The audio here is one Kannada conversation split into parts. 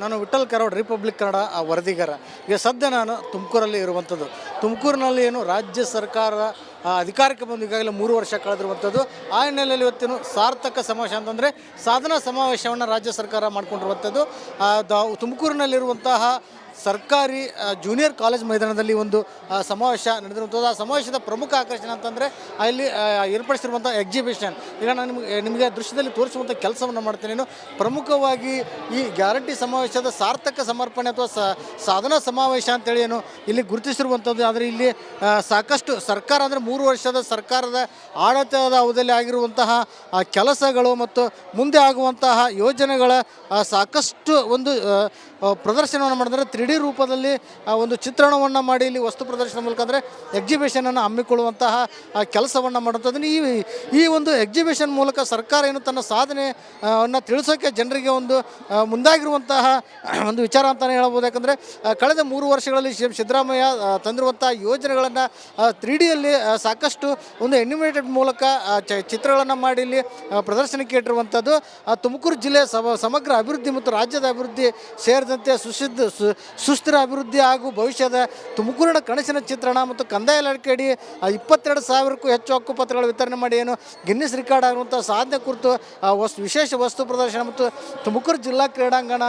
ನಾನು ವಿಠಲ್ ಕರೋಡ್ ರಿಪಬ್ಲಿಕ್ ಕನ್ನಡ ವರದಿಗಾರ. ಈಗ ಸದ್ಯ ನಾನು ತುಮಕೂರಲ್ಲಿ ಇರುವಂಥದ್ದು. ತುಮಕೂರಿನಲ್ಲಿ ಏನು ರಾಜ್ಯ ಸರ್ಕಾರ ಅಧಿಕಾರಕ್ಕೆ ಬಂದು ಈಗಾಗಲೇ 3 ವರ್ಷ ಕಳೆದಿರುವಂಥದ್ದು. ಆ ಹಿನ್ನೆಲೆಯಲ್ಲಿ ಇವತ್ತೇನು ಸಾರ್ಥಕ ಸಮಾವೇಶ ಅಂತಂದರೆ ಸಾಧನಾ ಸಮಾವೇಶವನ್ನು ರಾಜ್ಯ ಸರ್ಕಾರ ಮಾಡಿಕೊಂಡಿರುವಂಥದ್ದು. ತುಮಕೂರಿನಲ್ಲಿರುವಂತಹ ಸರ್ಕಾರಿ ಜೂನಿಯರ್ ಕಾಲೇಜ್ ಮೈದಾನದಲ್ಲಿ ಒಂದು ಸಮಾವೇಶ ನಡೆದಿರುವಂಥದ್ದು. ಆ ಸಮಾವೇಶದ ಪ್ರಮುಖ ಆಕರ್ಷಣೆ ಅಂತಂದರೆ ಅಲ್ಲಿ ಏರ್ಪಡಿಸಿರುವಂಥ ಎಕ್ಸಿಬಿಷನ್. ಈಗ ನಾನು ನಿಮಗೆ ದೃಶ್ಯದಲ್ಲಿ ತೋರಿಸುವಂಥ ಕೆಲಸವನ್ನು ಮಾಡ್ತೇನೆ. ಪ್ರಮುಖವಾಗಿ ಈ ಗ್ಯಾರಂಟಿ ಸಮಾವೇಶದ ಸಾರ್ಥಕ ಸಮರ್ಪಣೆ ಅಥವಾ ಸಾಧನಾ ಸಮಾವೇಶ ಅಂತೇಳಿ ಏನು ಇಲ್ಲಿ ಗುರುತಿಸಿರುವಂಥದ್ದು. ಆದರೆ ಇಲ್ಲಿ ಸಾಕಷ್ಟು ಸರ್ಕಾರ ಅಂದರೆ 3 ವರ್ಷದ ಸರ್ಕಾರದ ಆಡಳಿತದ ಅವಧಿಯಲ್ಲಿ ಆಗಿರುವಂತಹ ಕೆಲಸಗಳು ಮತ್ತು ಮುಂದೆ ಆಗುವಂತಹ ಯೋಜನೆಗಳ ಸಾಕಷ್ಟು ಒಂದು ಪ್ರದರ್ಶನವನ್ನು ಮಾಡಿದ್ರೆ 3D ರೂಪದಲ್ಲಿ ಒಂದು ಚಿತ್ರಣವನ್ನು ಮಾಡಿ ಇಲ್ಲಿ ವಸ್ತು ಪ್ರದರ್ಶನ ಮೂಲಕ ಅಂದರೆ ಎಕ್ಸಿಬಿಷನನ್ನು ಹಮ್ಮಿಕೊಳ್ಳುವಂತಹ ಕೆಲಸವನ್ನು ಮಾಡುವಂಥದ್ದು. ಈ ಒಂದು ಎಕ್ಸಿಬಿಷನ್ ಮೂಲಕ ಸರ್ಕಾರ ಏನು ತನ್ನ ಸಾಧನೆಯನ್ನು ತಿಳಿಸೋಕ್ಕೆ ಜನರಿಗೆ ಒಂದು ಮುಂದಾಗಿರುವಂತಹ ಒಂದು ವಿಚಾರ ಅಂತಲೇ ಹೇಳ್ಬೋದು. ಯಾಕಂದರೆ ಕಳೆದ 3 ವರ್ಷಗಳಲ್ಲಿ ಸಿದ್ದರಾಮಯ್ಯ ತಂದಿರುವಂಥ ಯೋಜನೆಗಳನ್ನು 3Dಯಲ್ಲಿ ಸಾಕಷ್ಟು ಒಂದು ಎನಿಮೇಟೆಡ್ ಮೂಲಕ ಚಿತ್ರಗಳನ್ನು ಮಾಡಿ ಇಲ್ಲಿ ಪ್ರದರ್ಶನಕ್ಕೆ ಇಟ್ಟಿರುವಂಥದ್ದು. ತುಮಕೂರು ಜಿಲ್ಲೆ ಸಮಗ್ರ ಅಭಿವೃದ್ಧಿ ಮತ್ತು ರಾಜ್ಯದ ಅಭಿವೃದ್ಧಿ ಸೇರಿದಂತೆ ಸುಸ್ಥಿರ ಅಭಿವೃದ್ಧಿ ಹಾಗೂ ಭವಿಷ್ಯದ ತುಮಕೂರಿನ ಕನಸಿನ ಚಿತ್ರಣ ಮತ್ತು ಕಂದಾಯ ಇಲಾಖೆಯಡಿ 22,000ಕ್ಕೂ ಹೆಚ್ಚು ಹಕ್ಕುಪತ್ರಗಳು ವಿತರಣೆ ಮಾಡಿ ಏನು ಗಿನ್ನಿಸ್ ರೆಕಾರ್ಡ್ ಆಗುವಂಥ ಸಾಧನೆ ಕುರಿತು ವಿಶೇಷ ವಸ್ತು ಪ್ರದರ್ಶನ ಮತ್ತು ತುಮಕೂರು ಜಿಲ್ಲಾ ಕ್ರೀಡಾಂಗಣ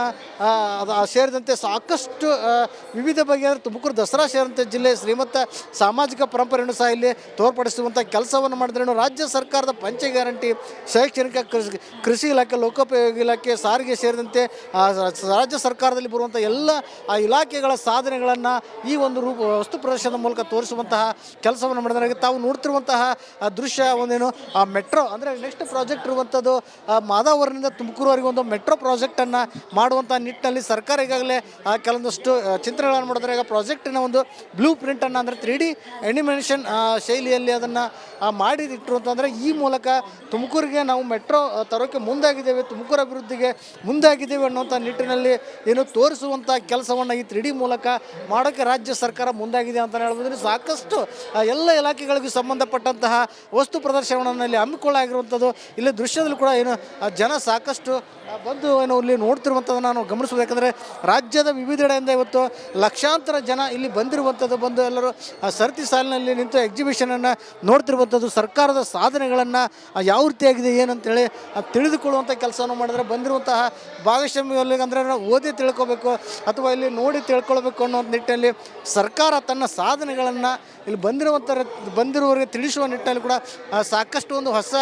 ಸೇರಿದಂತೆ ಸಾಕಷ್ಟು ವಿವಿಧ ಬಗೆಯ ತುಮಕೂರು ದಸರಾ ಸೇರಿದಂತೆ ಜಿಲ್ಲೆ ಶ್ರೀಮಂತ ಸಾಮಾಜಿಕ ಪರಂಪರೆಯನ್ನು ಸಹ ಇಲ್ಲಿ ತೋರ್ಪಡಿಸುವಂಥ ಕೆಲಸವನ್ನು ಮಾಡಿದ್ರೇನು. ರಾಜ್ಯ ಸರ್ಕಾರದ ಪಂಚ ಗ್ಯಾರಂಟಿ, ಶೈಕ್ಷಣಿಕ, ಕೃಷಿ ಇಲಾಖೆ, ಲೋಕೋಪಯೋಗಿ ಇಲಾಖೆ, ಸಾರಿಗೆ ಸೇರಿದಂತೆ ರಾಜ್ಯ ಸರ್ಕಾರದಲ್ಲಿ ಬರುವಂಥ ಎಲ್ಲ ಆ ಇಲಾಖೆಗಳ ಸಾಧನೆಗಳನ್ನು ಈ ಒಂದು ವಸ್ತು ಪ್ರದರ್ಶನದ ಮೂಲಕ ತೋರಿಸುವಂತಹ ಕೆಲಸವನ್ನು ಮಾಡಿದರೆ ತಾವು ನೋಡ್ತಿರುವಂತಹ ದೃಶ್ಯ ಒಂದೇನು ಮೆಟ್ರೋ ಅಂದರೆ ನೆಕ್ಸ್ಟ್ ಪ್ರಾಜೆಕ್ಟ್ ಇರುವಂಥದ್ದು ಮಾದಾವರದಿಂದ ತುಮಕೂರುವರೆಗೆ ಒಂದು ಮೆಟ್ರೋ ಪ್ರಾಜೆಕ್ಟನ್ನು ಮಾಡುವಂಥ ನಿಟ್ಟಿನಲ್ಲಿ ಸರ್ಕಾರ ಈಗಾಗಲೇ ಕೆಲವೊಂದಷ್ಟು ಚಿತ್ರಗಳನ್ನು ಮಾಡಿದ್ರೆ ಈಗ ಪ್ರಾಜೆಕ್ಟಿನ ಒಂದು ಬ್ಲೂ ಪ್ರಿಂಟನ್ನು ಅಂದರೆ 3D ಅನಿಮೇಷನ್ ಶೈಲಿಯಲ್ಲಿ ಅದನ್ನು ಮಾಡಿಟ್ಟಿರುವಂತಂದರೆ ಈ ಮೂಲಕ ತುಮಕೂರಿಗೆ ನಾವು ಮೆಟ್ರೋ ತರೋಕ್ಕೆ ಮುಂದಾಗಿದ್ದೇವೆ, ತುಮಕೂರು ಅಭಿವೃದ್ಧಿಗೆ ಮುಂದಾಗಿದ್ದೇವೆ ಅನ್ನುವಂಥ ನಿಟ್ಟಿನಲ್ಲಿ ಏನು ತೋರಿಸುವಂಥ ಕೆಲಸವನ್ನು ಈ 3D ಮೂಲಕ ಮಾಡೋಕ್ಕೆ ರಾಜ್ಯ ಸರ್ಕಾರ ಮುಂದಾಗಿದೆ ಅಂತ ಹೇಳ್ಬೋದು. ಸಾಕಷ್ಟು ಎಲ್ಲ ಇಲಾಖೆಗಳಿಗೂ ಸಂಬಂಧಪಟ್ಟಂತಹ ವಸ್ತು ಪ್ರದರ್ಶನವನ್ನು ಇಲ್ಲಿ ಹಮ್ಮಿಕೊಳ್ಳಾಗಿರುವಂಥದ್ದು. ಇಲ್ಲಿ ದೃಶ್ಯದಲ್ಲಿ ಕೂಡ ಏನು ಜನ ಸಾಕಷ್ಟು ಬಂದು ಏನು ಇಲ್ಲಿ ನೋಡ್ತಿರುವಂಥದ್ದು ನಾನು ಗಮನಿಸ್ಬೋದು. ಯಾಕಂದರೆ ರಾಜ್ಯದ ವಿವಿಧೆಡೆಯಿಂದ ಇವತ್ತು ಲಕ್ಷಾಂತರ ಜನ ಇಲ್ಲಿ ಬಂದಿರುವಂಥದ್ದು, ಬಂದು ಎಲ್ಲರೂ ಸರತಿ ಸಾಲಿನಲ್ಲಿ ನಿಂತು ಎಕ್ಸಿಬಿಷನನ್ನು ನೋಡ್ತಿರುವಂಥದ್ದು, ಸರ್ಕಾರದ ಸಾಧನೆಗಳನ್ನು ಯಾವ ರೀತಿಯಾಗಿದೆ ಏನಂತೇಳಿ ತಿಳಿದುಕೊಳ್ಳುವಂಥ ಕೆಲಸವನ್ನು ಮಾಡಿದ್ರೆ ಬಂದಿರುವಂತಹ ಭಾಗಸ್ವಾಮ್ಯ ಅಂದರೆ ಓದಿ ತಿಳ್ಕೊಬೇಕು ಅಥವಾ ಇಲ್ಲಿ ನೋಡಿ ತಿಳ್ಕೊಳ್ಬೇಕು ಅನ್ನೋ ನಿಟ್ಟಿನಲ್ಲಿ ಸರ್ಕಾರ ತನ್ನ ಸಾಧನೆಗಳನ್ನು ಇಲ್ಲಿ ಬಂದಿರುವವರಿಗೆ ತಿಳಿಸುವ ನಿಟ್ಟಿನಲ್ಲಿ ಕೂಡ ಸಾಕಷ್ಟು ಒಂದು ಹೊಸ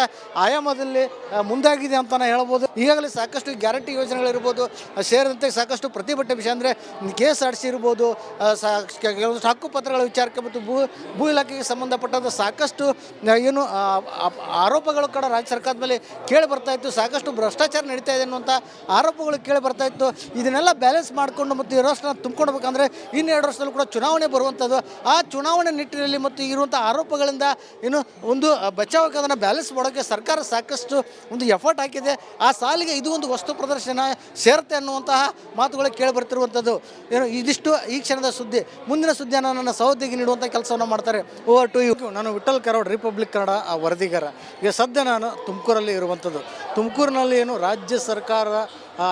ಆಯಾಮದಲ್ಲಿ ಮುಂದಾಗಿದೆ ಅಂತ ಹೇಳ್ಬೋದು. ಈಗಾಗಲೇ ಸಾಕಷ್ಟು ಗ್ಯಾರಂಟಿ ಯೋಜನೆಗಳಿರ್ಬೋದು ಸೇರಿದಂತೆ ಸಾಕಷ್ಟು ಪ್ರತಿಭಟನೆ ವಿಷಯ ಅಂದರೆ KSRTC ಇರ್ಬೋದು, ಕೆಲವೊಂದು ಹಕ್ಕುಪತ್ರಗಳ ವಿಚಾರಕ್ಕೆ ಮತ್ತು ಭೂ ಇಲಾಖೆಗೆ ಸಂಬಂಧಪಟ್ಟಂಥ ಸಾಕಷ್ಟು ಏನು ಆರೋಪಗಳು ಕೂಡ ರಾಜ್ಯ ಸರ್ಕಾರದ ಮೇಲೆ ಕೇಳಿ ಬರ್ತಾಯಿತ್ತು. ಸಾಕಷ್ಟು ಭ್ರಷ್ಟಾಚಾರ ನಡೀತಾ ಇದೆ ಅನ್ನುವಂಥ ಆರೋಪಗಳು ಕೇಳಿ ಬರ್ತಾಯಿತ್ತು. ಇದನ್ನೆಲ್ಲ ಬ್ಯಾಲೆನ್ಸ್ ಮಾಡಿಕೊಂಡು ಮತ್ತು ಈ ವರ್ಷನ ತುಂಬಿಕೊಡ್ಬೇಕಂದ್ರೆ ಇನ್ನು 2 ವರ್ಷದಲ್ಲೂ ಕೂಡ ಚುನಾವಣೆ ಬರುವಂಥದ್ದು. ಆ ಚುನಾವಣೆ ನಿಟ್ಟಿನಲ್ಲಿ ಮತ್ತು ಇರುವಂಥ ಆರೋಪಗಳಿಂದ ಏನು ಒಂದು ಬಚಾವಕ್ಕೆ ಅದನ್ನು ಬ್ಯಾಲೆನ್ಸ್ ಮಾಡೋಕ್ಕೆ ಸರ್ಕಾರ ಸಾಕಷ್ಟು ಒಂದು ಎಫರ್ಟ್ ಹಾಕಿದೆ. ಆ ಸಾಲಿಗೆ ಇದು ಒಂದು ವಸ್ತು ಪ್ರದರ್ಶನ ಸೇರುತ್ತೆ ಅನ್ನುವಂತಹ ಮಾತುಗಳು ಕೇಳಿ ಬರ್ತಿರುವಂಥದ್ದು. ಏನು ಇದಿಷ್ಟು ಈ ಕ್ಷಣದ ಸುದ್ದಿ. ಮುಂದಿನ ಸುದ್ದಿಯನ್ನು ನನ್ನ ಸಹೋದ್ಯೋಗಿ ನೀಡುವಂಥ ಕೆಲಸವನ್ನು ಮಾಡ್ತಾರೆ. Over to you. ನಾನು ವಿಠಲ್ ಕರೋಡ್ ರಿಪಬ್ಲಿಕ್ ಕನ್ನಡ ವರದಿಗಾರ. ಈಗ ಸದ್ಯ ನಾನು ತುಮಕೂರಲ್ಲಿ ಇರುವಂಥದ್ದು. ತುಮಕೂರಿನಲ್ಲಿ ಏನು ರಾಜ್ಯ ಸರ್ಕಾರ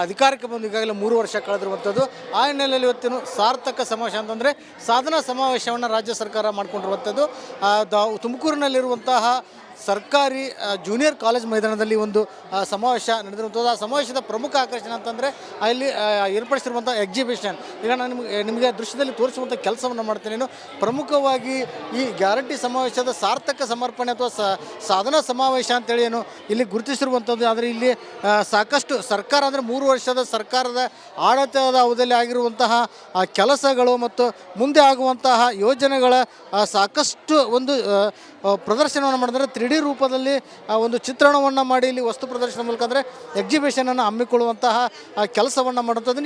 ಅಧಿಕಾರಕ್ಕೆ ಬಂದು ಈಗಾಗಲೇ 3 ವರ್ಷ ಕಳೆದಿರುವಂಥದ್ದು. ಆ ಹಿನ್ನೆಲೆಯಲ್ಲಿ ಇವತ್ತೇನು ಸಾರ್ಥಕ ಸಮಾವೇಶ ಅಂತಂದರೆ ಸಾಧನಾ ಸಮಾವೇಶವನ್ನು ರಾಜ್ಯ ಸರ್ಕಾರ ಮಾಡಿಕೊಂಡಿರುವಂಥದ್ದು. ತುಮಕೂರಿನಲ್ಲಿರುವಂತಹ ಸರ್ಕಾರಿ ಜೂನಿಯರ್ ಕಾಲೇಜ್ ಮೈದಾನದಲ್ಲಿ ಒಂದು ಸಮಾವೇಶ ನಡೆದಿರುವಂಥದ್ದು. ಆ ಸಮಾವೇಶದ ಪ್ರಮುಖ ಆಕರ್ಷಣೆ ಅಂತಂದರೆ ಅಲ್ಲಿ ಏರ್ಪಡಿಸಿರುವಂಥ ಎಕ್ಸಿಬಿಷನ್. ಈಗ ನಾನು ನಿಮಗೆ ದೃಶ್ಯದಲ್ಲಿ ತೋರಿಸುವಂಥ ಕೆಲಸವನ್ನು ಮಾಡ್ತೇನೆ. ಪ್ರಮುಖವಾಗಿ ಈ ಗ್ಯಾರಂಟಿ ಸಮಾವೇಶದ ಸಾರ್ಥಕ ಸಮರ್ಪಣೆ ಅಥವಾ ಸಾಧನಾ ಸಮಾವೇಶ ಅಂತೇಳಿ ಏನು ಇಲ್ಲಿ ಗುರುತಿಸಿರುವಂಥದ್ದು. ಆದರೆ ಇಲ್ಲಿ ಸಾಕಷ್ಟು ಸರ್ಕಾರ ಅಂದರೆ 3 ವರ್ಷದ ಸರ್ಕಾರದ ಆಡಳಿತದ ಅವಧಿಯಲ್ಲಿ ಆಗಿರುವಂತಹ ಕೆಲಸಗಳು ಮತ್ತು ಮುಂದೆ ಆಗುವಂತಹ ಯೋಜನೆಗಳ ಸಾಕಷ್ಟು ಒಂದು ಪ್ರದರ್ಶನವನ್ನು ಮಾಡಿದ್ರೆ 3D ರೂಪದಲ್ಲಿ ಒಂದು ಚಿತ್ರಣವನ್ನು ಮಾಡಿ ಇಲ್ಲಿ ವಸ್ತು ಪ್ರದರ್ಶನ ಮೂಲಕ ಅಂದರೆ ಎಕ್ಸಿಬಿಷನನ್ನು ಹಮ್ಮಿಕೊಳ್ಳುವಂತಹ ಕೆಲಸವನ್ನು ಮಾಡುವಂಥದ್ದು.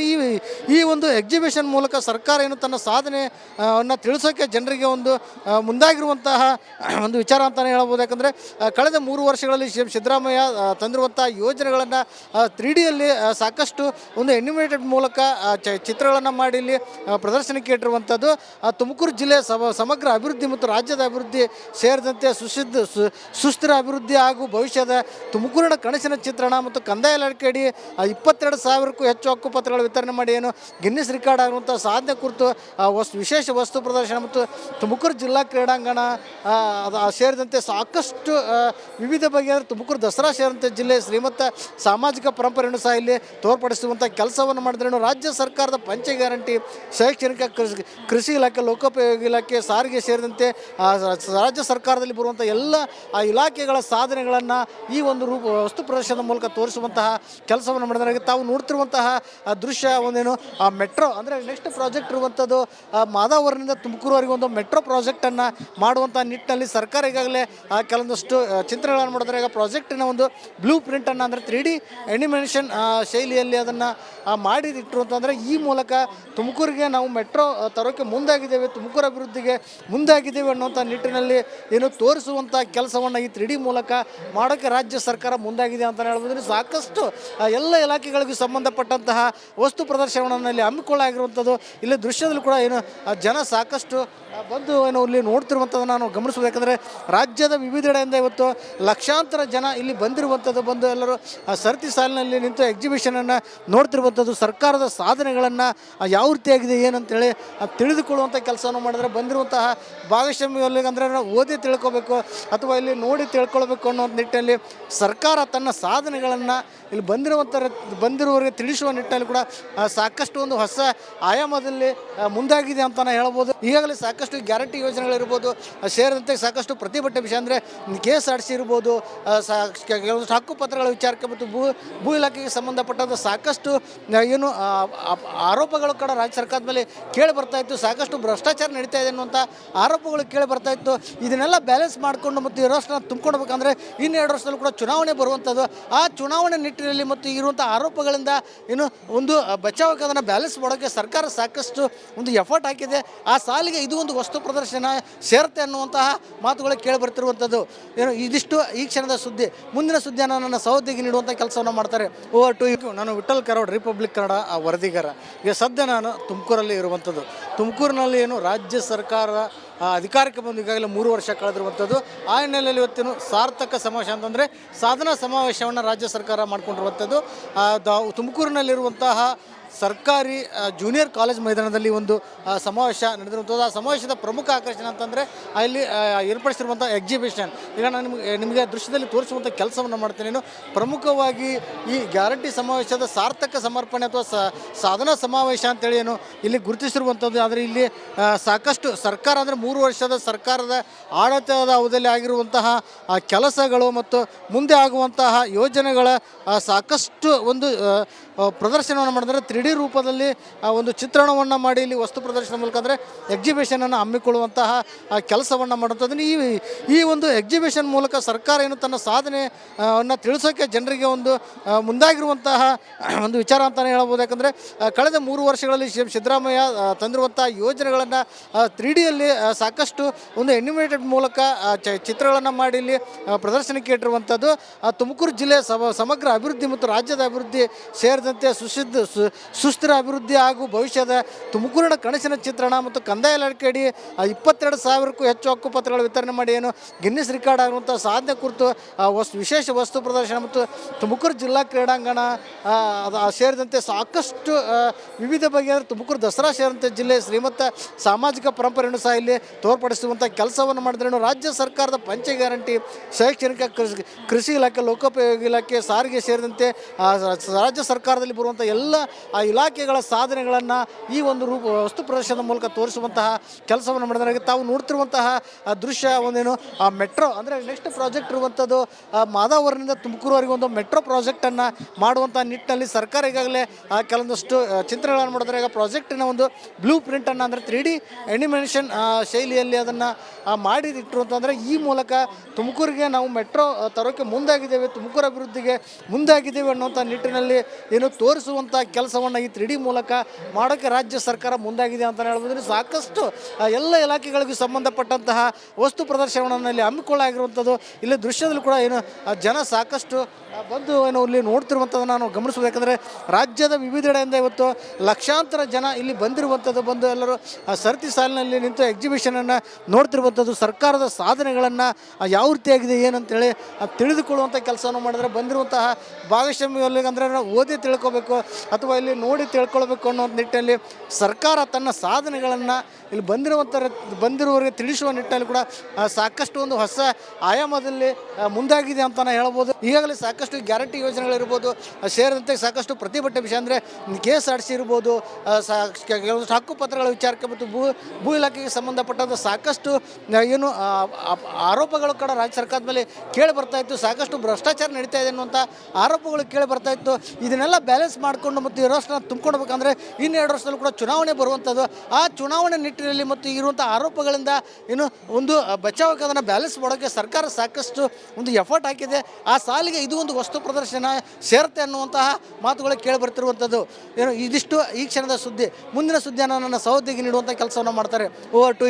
ಈ ಒಂದು ಎಕ್ಸಿಬಿಷನ್ ಮೂಲಕ ಸರ್ಕಾರ ಏನು ತನ್ನ ಸಾಧನೆಯನ್ನು ತಿಳಿಸೋಕ್ಕೆ ಜನರಿಗೆ ಒಂದು ಮುಂದಾಗಿರುವಂತಹ ಒಂದು ವಿಚಾರ ಅಂತಲೇ ಹೇಳ್ಬೋದು. ಯಾಕಂದರೆ ಕಳೆದ 3 ವರ್ಷಗಳಲ್ಲಿ ಸಿದ್ದರಾಮಯ್ಯ ತಂದಿರುವಂಥ ಯೋಜನೆಗಳನ್ನು 3Dಯಲ್ಲಿ ಸಾಕಷ್ಟು ಒಂದು ಎನಿಮೇಟೆಡ್ ಮೂಲಕ ಚಿತ್ರಗಳನ್ನು ಮಾಡಿ ಇಲ್ಲಿ ಪ್ರದರ್ಶನಕ್ಕೆ ಇಟ್ಟಿರುವಂಥದ್ದು. ತುಮಕೂರು ಜಿಲ್ಲೆ ಸಮಗ್ರ ಅಭಿವೃದ್ಧಿ ಮತ್ತು ರಾಜ್ಯದ ಅಭಿವೃದ್ಧಿ ಸೇರಿದಂತೆ ಸುಸ್ಥಿರ ಅಭಿವೃದ್ಧಿ ಹಾಗೂ ಭವಿಷ್ಯದ ತುಮಕೂರಿನ ಕನಸಿನ ಚಿತ್ರಣ ಮತ್ತು ಕಂದಾಯ ಇಲಾಖೆ ಅಡಿ 22,000ಕ್ಕೂ ಹೆಚ್ಚು ಹಕ್ಕುಪತ್ರಗಳ ವಿತರಣೆ ಮಾಡಿ ಏನು ಗಿನ್ನಿಸ್ ರೆಕಾರ್ಡ್ ಆಗುವಂಥ ಸಾಧನೆ ಕುರಿತು ವಿಶೇಷ ವಸ್ತು ಪ್ರದರ್ಶನ ಮತ್ತು ತುಮಕೂರು ಜಿಲ್ಲಾ ಕ್ರೀಡಾಂಗಣ ಸೇರಿದಂತೆ ಸಾಕಷ್ಟು ವಿವಿಧ ಬಗೆಯ ತುಮಕೂರು ದಸರಾ ಸೇರಿದಂತೆ ಜಿಲ್ಲೆ ಶ್ರೀಮಂತ ಸಾಮಾಜಿಕ ಪರಂಪರೆಯನ್ನು ಸಹ ಇಲ್ಲಿ ತೋರ್ಪಡಿಸುವಂಥ ಕೆಲಸವನ್ನು ಮಾಡಿದ್ರೇನು ರಾಜ್ಯ ಸರ್ಕಾರದ ಪಂಚ ಗ್ಯಾರಂಟಿ ಶೈಕ್ಷಣಿಕ ಕೃಷಿ ಇಲಾಖೆ ಲೋಕೋಪಯೋಗಿ ಇಲಾಖೆ ಸಾರಿಗೆ ಸೇರಿದಂತೆ ರಾಜ್ಯ ಸರ್ಕಾರದಲ್ಲಿ ಬರುವಂಥ ಎಲ್ಲ ಆ ಇಲಾಖೆಗಳ ಸಾಧನೆಗಳನ್ನು ಈ ಒಂದು ವಸ್ತು ಪ್ರದರ್ಶನದ ಮೂಲಕ ತೋರಿಸುವಂತಹ ಕೆಲಸವನ್ನು ಮಾಡಿದ್ರೆ ತಾವು ನೋಡ್ತಿರುವಂತಹ ದೃಶ್ಯ ಒಂದೇನು ಆ ಮೆಟ್ರೋ ಅಂದರೆ ನೆಕ್ಸ್ಟ್ ಪ್ರಾಜೆಕ್ಟ್ ಇರುವಂಥದ್ದು ಮಾದಾವರದಿಂದ ತುಮಕೂರುವರೆಗೆ ಒಂದು ಮೆಟ್ರೋ ಪ್ರಾಜೆಕ್ಟನ್ನು ಮಾಡುವಂಥ ನಿಟ್ಟಿನಲ್ಲಿ ಸರ್ಕಾರ ಈಗಾಗಲೇ ಕೆಲವೊಂದಷ್ಟು ಚಿತ್ರಗಳನ್ನು ಮಾಡಿದ್ರೆ ಈಗ ಪ್ರಾಜೆಕ್ಟಿನ ಒಂದು ಬ್ಲೂ ಪ್ರಿಂಟನ್ನು ಅಂದರೆ 3D ಅನಿಮೇಷನ್ ಶೈಲಿಯಲ್ಲಿ ಅದನ್ನು ಮಾಡಿಟ್ಟಿರು ಅಂತಂದರೆ ಈ ಮೂಲಕ ತುಮಕೂರಿಗೆ ನಾವು ಮೆಟ್ರೋ ತರೋಕ್ಕೆ ಮುಂದಾಗಿದ್ದೇವೆ, ತುಮಕೂರು ಅಭಿವೃದ್ಧಿಗೆ ಮುಂದಾಗಿದ್ದೇವೆ ಅನ್ನುವಂಥ ನಿಟ್ಟಿನಲ್ಲಿ ಏನು ತೋರಿಸುವಂಥ ಕೆಲಸವನ್ನು ಈ 3D ಮೂಲಕ ಮಾಡೋಕ್ಕೆ ರಾಜ್ಯ ಸರ್ಕಾರ ಮುಂದಾಗಿದೆ ಅಂತ ಹೇಳ್ಬೋದು. ಸಾಕಷ್ಟು ಎಲ್ಲ ಇಲಾಖೆಗಳಿಗೂ ಸಂಬಂಧಪಟ್ಟಂತಹ ವಸ್ತು ಪ್ರದರ್ಶನವನ್ನು ಇಲ್ಲಿ ಹಮ್ಮಿಕೊಳ್ಳಾಗಿರುವಂಥದ್ದು. ಇಲ್ಲಿ ದೃಶ್ಯದಲ್ಲಿ ಕೂಡ ಏನು ಜನ ಸಾಕಷ್ಟು ಬಂದು ಏನು ಇಲ್ಲಿ ನೋಡ್ತಿರುವಂಥದ್ದನ್ನು ನಾವು ಗಮನಿಸ್ಬೋದು. ಯಾಕಂದರೆ ರಾಜ್ಯದ ವಿವಿಧೆಡೆಯಿಂದ ಇವತ್ತು ಲಕ್ಷಾಂತರ ಜನ ಇಲ್ಲಿ ಬಂದಿರುವಂಥದ್ದು, ಬಂದು ಎಲ್ಲರೂ ಸರತಿ ಸಾಲಿನಲ್ಲಿ ನಿಂತು ಎಕ್ಸಿಬಿಷನನ್ನು ನೋಡ್ತಿರುವಂಥದ್ದು, ಸರ್ಕಾರದ ಸಾಧನೆಗಳನ್ನು ಯಾವ ರೀತಿಯಾಗಿದೆ ಏನಂತೇಳಿ ತಿಳಿದುಕೊಳ್ಳುವಂಥ ಕೆಲಸವನ್ನು ಮಾಡಿದ್ರೆ ಬಂದಿರುವಂತಹ ಭಾಗಸ್ವಾಮ್ಯ ಅಂದರೆ ನಾವು ಓದಿ ತಿಳ್ಕೊಬೇಕು ಅಥವಾ ಇಲ್ಲಿ ನೋಡಿ ತಿಳ್ಕೊಳ್ಬೇಕು ಅನ್ನೋ ನಿಟ್ಟಿನಲ್ಲಿ ಸರ್ಕಾರ ತನ್ನ ಸಾಧನೆಗಳನ್ನು ಇಲ್ಲಿ ಬಂದಿರುವವರಿಗೆ ತಿಳಿಸುವ ನಿಟ್ಟಿನಲ್ಲಿ ಕೂಡ ಸಾಕಷ್ಟು ಒಂದು ಹೊಸ ಆಯಾಮದಲ್ಲಿ ಮುಂದಾಗಿದೆ ಅಂತಲೇ ಹೇಳ್ಬೋದು. ಈಗಾಗಲೇ ಸಾಕಷ್ಟು ಗ್ಯಾರಂಟಿ ಯೋಜನೆಗಳಿರ್ಬೋದು, ಸೇರಿದಂತೆ ಸಾಕಷ್ಟು ಪ್ರತಿಭಟನೆ ವಿಷಯ ಅಂದರೆ KSRTC ಇರ್ಬೋದು, ಕೆಲವೊಂದು ಹಕ್ಕುಪತ್ರಗಳ ವಿಚಾರಕ್ಕೆ ಮತ್ತು ಭೂ ಇಲಾಖೆಗೆ ಸಂಬಂಧಪಟ್ಟಂಥ ಸಾಕಷ್ಟು ಏನು ಆರೋಪಗಳು ಕೂಡ ರಾಜ್ಯ ಸರ್ಕಾರದ ಮೇಲೆ ಕೇಳಿ ಬರ್ತಾಯಿತ್ತು. ಸಾಕಷ್ಟು ಭ್ರಷ್ಟಾಚಾರ ನಡೀತಾ ಇದೆ ಅನ್ನುವಂಥ ಆರೋಪಗಳು ಕೇಳಿ ಬರ್ತಾಯಿತ್ತು. ಇದನ್ನೆಲ್ಲ ಬ್ಯಾಲೆನ್ಸ್ ಮಾಡಿಕೊಂಡು ಮತ್ತು ಈ ವರ್ಷನ ತುಂಬಿಕೊಡ್ಬೇಕಂದ್ರೆ ಇನ್ನು 2 ವರ್ಷದಲ್ಲೂ ಕೂಡ ಚುನಾವಣೆ ಬರುವಂಥದ್ದು. ಆ ಚುನಾವಣೆ ನಿಟ್ಟಿನಲ್ಲಿ ಮತ್ತು ಇರುವಂಥ ಆರೋಪಗಳಿಂದ ಏನು ಒಂದು ಬಚಾವಕ್ಕೆ ಅದನ್ನು ಬ್ಯಾಲೆನ್ಸ್ ಮಾಡೋಕ್ಕೆ ಸರ್ಕಾರ ಸಾಕಷ್ಟು ಒಂದು ಎಫರ್ಟ್ ಹಾಕಿದೆ. ಆ ಸಾಲಿಗೆ ಇದು ಒಂದು ವಸ್ತು ಪ್ರದರ್ಶನ ಸೇರುತ್ತೆ ಅನ್ನುವಂತಹ ಮಾತುಗಳು ಕೇಳಿ ಬರ್ತಿರುವಂಥದ್ದು. ಏನು ಇದಿಷ್ಟು ಈ ಕ್ಷಣದ ಸುದ್ದಿ. ಮುಂದಿನ ಸುದ್ದಿಯನ್ನು ನನ್ನ ಸಹೋದ್ಯೋಗಿ ನೀಡುವಂಥ ಕೆಲಸವನ್ನು ಮಾಡ್ತಾರೆ. Over to you. ನಾನು ವಿಠಲ್ ಕರೋಡ್, ರಿಪಬ್ಲಿಕ್ ಕನ್ನಡ ವರದಿಗಾರ. ಈಗ ಸದ್ಯ ನಾನು ತುಮಕೂರಲ್ಲಿ ಇರುವಂಥದ್ದು. ತುಮಕೂರಿನಲ್ಲಿ ಏನು ರಾಜ್ಯ ಸರ್ಕಾರ ಅಧಿಕಾರಕ್ಕೆ ಬಂದು ಈಗಾಗಲೇ 3 ವರ್ಷ ಕಳೆದಿರುವಂಥದ್ದು. ಆ ಹಿನ್ನೆಲೆಯಲ್ಲಿ ಇವತ್ತೇನು ಸಾರ್ಥಕ ಸಮಾವೇಶ ಅಂತಂದರೆ ಸಾಧನಾ ಸಮಾವೇಶವನ್ನು ರಾಜ್ಯ ಸರ್ಕಾರ ಮಾಡಿಕೊಂಡಿರುವಂಥದ್ದು. ತುಮಕೂರಿನಲ್ಲಿರುವಂತಹ ಸರ್ಕಾರಿ ಜೂನಿಯರ್ ಕಾಲೇಜ್ ಮೈದಾನದಲ್ಲಿ ಒಂದು ಸಮಾವೇಶ ನಡೆದಿರುವಂಥದ್ದು. ಆ ಸಮಾವೇಶದ ಪ್ರಮುಖ ಆಕರ್ಷಣೆ ಅಂತಂದರೆ ಅಲ್ಲಿ ಏರ್ಪಡಿಸಿರುವಂಥ ಎಕ್ಸಿಬಿಷನ್. ಈಗ ನಾನು ನಿಮಗೆ ದೃಶ್ಯದಲ್ಲಿ ತೋರಿಸುವಂಥ ಕೆಲಸವನ್ನು ಮಾಡ್ತೇನೆ. ಪ್ರಮುಖವಾಗಿ ಈ ಗ್ಯಾರಂಟಿ ಸಮಾವೇಶದ ಸಾರ್ಥಕ ಸಮರ್ಪಣೆ ಅಥವಾ ಸಾಧನಾ ಸಮಾವೇಶ ಅಂತೇಳಿ ಏನು ಇಲ್ಲಿ ಗುರುತಿಸಿರುವಂಥದ್ದು. ಆದರೆ ಇಲ್ಲಿ ಸಾಕಷ್ಟು ಸರ್ಕಾರ ಅಂದರೆ 3 ವರ್ಷದ ಸರ್ಕಾರದ ಆಡಳಿತದ ಅವಧಿಯಲ್ಲಿ ಆಗಿರುವಂತಹ ಕೆಲಸಗಳು ಮತ್ತು ಮುಂದೆ ಆಗುವಂತಹ ಯೋಜನೆಗಳ ಸಾಕಷ್ಟು ಒಂದು ಪ್ರದರ್ಶನವನ್ನು ಮಾಡಿದ್ರೆ 3D ರೂಪದಲ್ಲಿ ಒಂದು ಚಿತ್ರಣವನ್ನು ಮಾಡಿ ಇಲ್ಲಿ ವಸ್ತು ಪ್ರದರ್ಶನ ಮೂಲಕ ಅಂದರೆ ಎಕ್ಸಿಬಿಷನನ್ನು ಹಮ್ಮಿಕೊಳ್ಳುವಂತಹ ಕೆಲಸವನ್ನು ಮಾಡುವಂಥದ್ದು. ಈ ಒಂದು ಎಕ್ಸಿಬಿಷನ್ ಮೂಲಕ ಸರ್ಕಾರ ಏನು ತನ್ನ ಸಾಧನೆಯನ್ನು ತಿಳಿಸೋಕ್ಕೆ ಜನರಿಗೆ ಒಂದು ಮುಂದಾಗಿರುವಂತಹ ಒಂದು ವಿಚಾರ ಅಂತಲೇ ಹೇಳ್ಬೋದು. ಯಾಕಂದರೆ ಕಳೆದ 3 ವರ್ಷಗಳಲ್ಲಿ ಸಿದ್ದರಾಮಯ್ಯ ತಂದಿರುವಂಥ ಯೋಜನೆಗಳನ್ನು 3Dಯಲ್ಲಿ ಸಾಕಷ್ಟು ಒಂದು ಅನಿಮೇಟೆಡ್ ಮೂಲಕ ಚಿತ್ರಗಳನ್ನು ಮಾಡಿ ಇಲ್ಲಿ ಪ್ರದರ್ಶನಕ್ಕೆ ಇಟ್ಟಿರುವಂಥದ್ದು. ತುಮಕೂರು ಜಿಲ್ಲೆಯ ಸಮಗ್ರ ಅಭಿವೃದ್ಧಿ ಮತ್ತು ರಾಜ್ಯದ ಅಭಿವೃದ್ಧಿ ಸೇರಿದಂತೆ ಸುಸ್ಥಿರ ಅಭಿವೃದ್ಧಿ ಹಾಗೂ ಭವಿಷ್ಯದ ತುಮಕೂರಿನ ಕನಸಿನ ಚಿತ್ರಣ ಮತ್ತು ಕಂದಾಯ ಇಲಾಖೆ ಅಡಿ 22,000ಕ್ಕೂ ಹೆಚ್ಚು ಹಕ್ಕುಪತ್ರಗಳ ವಿತರಣೆ ಮಾಡಿ ಏನು ಗಿನ್ನಿಸ್ ರೆಕಾರ್ಡ್ ಆಗುವಂಥ ಸಾಧನೆ ಕುರಿತು ವಿಶೇಷ ವಸ್ತು ಪ್ರದರ್ಶನ ಮತ್ತು ತುಮಕೂರು ಜಿಲ್ಲಾ ಕ್ರೀಡಾಂಗಣ ಸೇರಿದಂತೆ ಸಾಕಷ್ಟು ವಿವಿಧ ಬಗೆಯ ತುಮಕೂರು ದಸರಾ ಸೇರಿದಂತೆ ಜಿಲ್ಲೆ ಶ್ರೀಮಂತ ಸಾಮಾಜಿಕ ಪರಂಪರೆಯನ್ನು ಸಹ ಇಲ್ಲಿ ತೋರ್ಪಡಿಸುವಂಥ ಕೆಲಸವನ್ನು ಮಾಡಿದ್ರೇನು ರಾಜ್ಯ ಸರ್ಕಾರದ ಪಂಚ ಗ್ಯಾರಂಟಿ ಶೈಕ್ಷಣಿಕ ಕೃಷಿ ಇಲಾಖೆ ಲೋಕೋಪಯೋಗಿ ಇಲಾಖೆ ಸಾರಿಗೆ ಸೇರಿದಂತೆ ರಾಜ್ಯ ಸರ್ಕಾರದಲ್ಲಿ ಬರುವಂಥ ಎಲ್ಲ ಆ ಇಲಾಖೆಗಳ ಸಾಧನೆಗಳನ್ನು ಈ ಒಂದು ವಸ್ತು ಪ್ರದರ್ಶನದ ಮೂಲಕ ತೋರಿಸುವಂತಹ ಕೆಲಸವನ್ನು ಮಾಡಿದ್ರೆ ತಾವು ನೋಡ್ತಿರುವಂತಹ ದೃಶ್ಯ ಒಂದೇನು ಆ ಮೆಟ್ರೋ ಅಂದರೆ ನೆಕ್ಸ್ಟ್ ಪ್ರಾಜೆಕ್ಟ್ ಇರುವಂಥದ್ದು ಮಾದಾವರದಿಂದ ತುಮಕೂರುವರೆಗೆ ಒಂದು ಮೆಟ್ರೋ ಪ್ರಾಜೆಕ್ಟನ್ನು ಮಾಡುವಂಥ ನಿಟ್ಟಿನಲ್ಲಿ ಸರ್ಕಾರ ಈಗಾಗಲೇ ಕೆಲವೊಂದಷ್ಟು ಚಿತ್ರಗಳನ್ನು ಮಾಡಿದ್ರೆ ಈಗ ಪ್ರಾಜೆಕ್ಟಿನ ಒಂದು ಬ್ಲೂ ಪ್ರಿಂಟನ್ನು ಅಂದರೆ 3D ಅನಿಮೇಷನ್ ಶೈಲಿಯಲ್ಲಿ ಅದನ್ನು ಮಾಡಿಟ್ಟಿರು ಅಂತಂದರೆ ಈ ಮೂಲಕ ತುಮಕೂರಿಗೆ ನಾವು ಮೆಟ್ರೋ ತರೋಕ್ಕೆ ಮುಂದಾಗಿದ್ದೇವೆ, ತುಮಕೂರು ಅಭಿವೃದ್ಧಿಗೆ ಮುಂದಾಗಿದ್ದೇವೆ ಅನ್ನುವಂಥ ನಿಟ್ಟಿನಲ್ಲಿ ಏನು ತೋರಿಸುವಂಥ ಕೆಲಸವನ್ನು ಈ 3D ಮೂಲಕ ಮಾಡೋಕ್ಕೆ ರಾಜ್ಯ ಸರ್ಕಾರ ಮುಂದಾಗಿದೆ ಅಂತ ಹೇಳ್ಬೋದು. ಸಾಕಷ್ಟು ಎಲ್ಲ ಇಲಾಖೆಗಳಿಗೂ ಸಂಬಂಧಪಟ್ಟಂತಹ ವಸ್ತು ಪ್ರದರ್ಶನವನ್ನು ಇಲ್ಲಿ ಹಮ್ಮಿಕೊಳ್ಳಾಗಿರುವಂಥದ್ದು. ಇಲ್ಲಿ ದೃಶ್ಯದಲ್ಲಿ ಕೂಡ ಏನು ಜನ ಸಾಕಷ್ಟು ಬಂದು ಏನು ಇಲ್ಲಿ ನೋಡ್ತಿರುವಂಥದ್ದು ನಾನು ಗಮನಿಸೋದು. ಯಾಕಂದರೆ ರಾಜ್ಯದ ವಿವಿಧೆಡೆಯಿಂದ ಇವತ್ತು ಲಕ್ಷಾಂತರ ಜನ ಇಲ್ಲಿ ಬಂದಿರುವಂಥದ್ದು, ಬಂದು ಎಲ್ಲರೂ ಸರತಿ ಸಾಲಿನಲ್ಲಿ ನಿಂತು ಎಕ್ಸಿಬಿಷನನ್ನು ನೋಡ್ತಿರುವಂಥದ್ದು, ಸರ್ಕಾರದ ಸಾಧನೆಗಳನ್ನು ಯಾವ ರೀತಿಯಾಗಿದೆ ಏನಂತೇಳಿ ತಿಳಿದುಕೊಳ್ಳುವಂಥ ಕೆಲಸವನ್ನು ಮಾಡಿದ್ರೆ ಬಂದಿರುವಂತಹ ಭಾಗಸ್ವಾಮ್ಯ ಅಂದರೆ ಓದಿ ತಿಳ್ಕೊಬೇಕು ಅಥವಾ ಇಲ್ಲಿ ನೋಡಿ ತಿಳ್ಕೊಳ್ಬೇಕು ಅನ್ನೋ ನಿಟ್ಟಿನಲ್ಲಿ ಸರ್ಕಾರ ತನ್ನ ಸಾಧನೆಗಳನ್ನು ಇಲ್ಲಿ ಬಂದಿರುವವರಿಗೆ ತಿಳಿಸುವ ನಿಟ್ಟಿನಲ್ಲಿ ಕೂಡ ಸಾಕಷ್ಟು ಒಂದು ಹೊಸ ಆಯಾಮದಲ್ಲಿ ಮುಂದಾಗಿದೆ ಅಂತಲೇ ಹೇಳ್ಬೋದು. ಈಗಾಗಲೇ ಸಾಕಷ್ಟು ಗ್ಯಾರಂಟಿ ಯೋಜನೆಗಳಿರ್ಬೋದು, ಸೇರಿದಂತೆ ಸಾಕಷ್ಟು ಪ್ರತಿಭಟನೆ ವಿಷಯ ಅಂದರೆ KSRTC ಇರ್ಬೋದು, ಕೆಲವೊಂದು ಹಕ್ಕುಪತ್ರಗಳ ವಿಚಾರಕ್ಕೆ ಮತ್ತು ಭೂ ಇಲಾಖೆಗೆ ಸಂಬಂಧಪಟ್ಟಂಥ ಸಾಕಷ್ಟು ಏನು ಆರೋಪಗಳು ಕೂಡ ರಾಜ್ಯ ಸರ್ಕಾರದ ಮೇಲೆ ಕೇಳಿ ಬರ್ತಾಯಿತ್ತು. ಸಾಕಷ್ಟು ಭ್ರಷ್ಟಾಚಾರ ನಡೀತಾ ಇದೆ ಅನ್ನುವಂಥ ಆರೋಪಗಳು ಕೇಳಿ ಬರ್ತಾಯಿತ್ತು. ಇದನ್ನೆಲ್ಲ ಬ್ಯಾಲೆನ್ಸ್ ಮಾಡಿಕೊಂಡು ಮತ್ತು ಈ ವರ್ಷನ ತುಂಬಿಕೊಡ್ಬೇಕಂದ್ರೆ ಇನ್ನು 2 ವರ್ಷದಲ್ಲೂ ಕೂಡ ಚುನಾವಣೆ ಬರುವಂಥದ್ದು. ಆ ಚುನಾವಣೆ ನಿಟ್ಟಿನಲ್ಲಿ ಮತ್ತು ಇರುವಂಥ ಆರೋಪಗಳಿಂದ ಏನು ಒಂದು ಬಚಾವಕ್ಕೆ ಅದನ್ನು ಬ್ಯಾಲೆನ್ಸ್ ಮಾಡೋಕ್ಕೆ ಸರ್ಕಾರ ಸಾಕಷ್ಟು ಒಂದು ಎಫರ್ಟ್ ಹಾಕಿದೆ. ಆ ಸಾಲಿಗೆ ಇದು ಒಂದು ವಸ್ತು ಪ್ರದರ್ಶನ ಸೇರುತ್ತೆ ಅನ್ನುವಂತಹ ಮಾತುಗಳು ಕೇಳಿ ಬರ್ತಿರುವಂಥದ್ದು. ಏನು ಇದಿಷ್ಟು ಈ ಕ್ಷಣದ ಸುದ್ದಿ. ಮುಂದಿನ ಸುದ್ದಿಯನ್ನು ನನ್ನ ಸಹೋದ್ಯೋಗಿ ನೀಡುವಂಥ ಕೆಲಸವನ್ನು ಮಾಡ್ತಾರೆ. Over to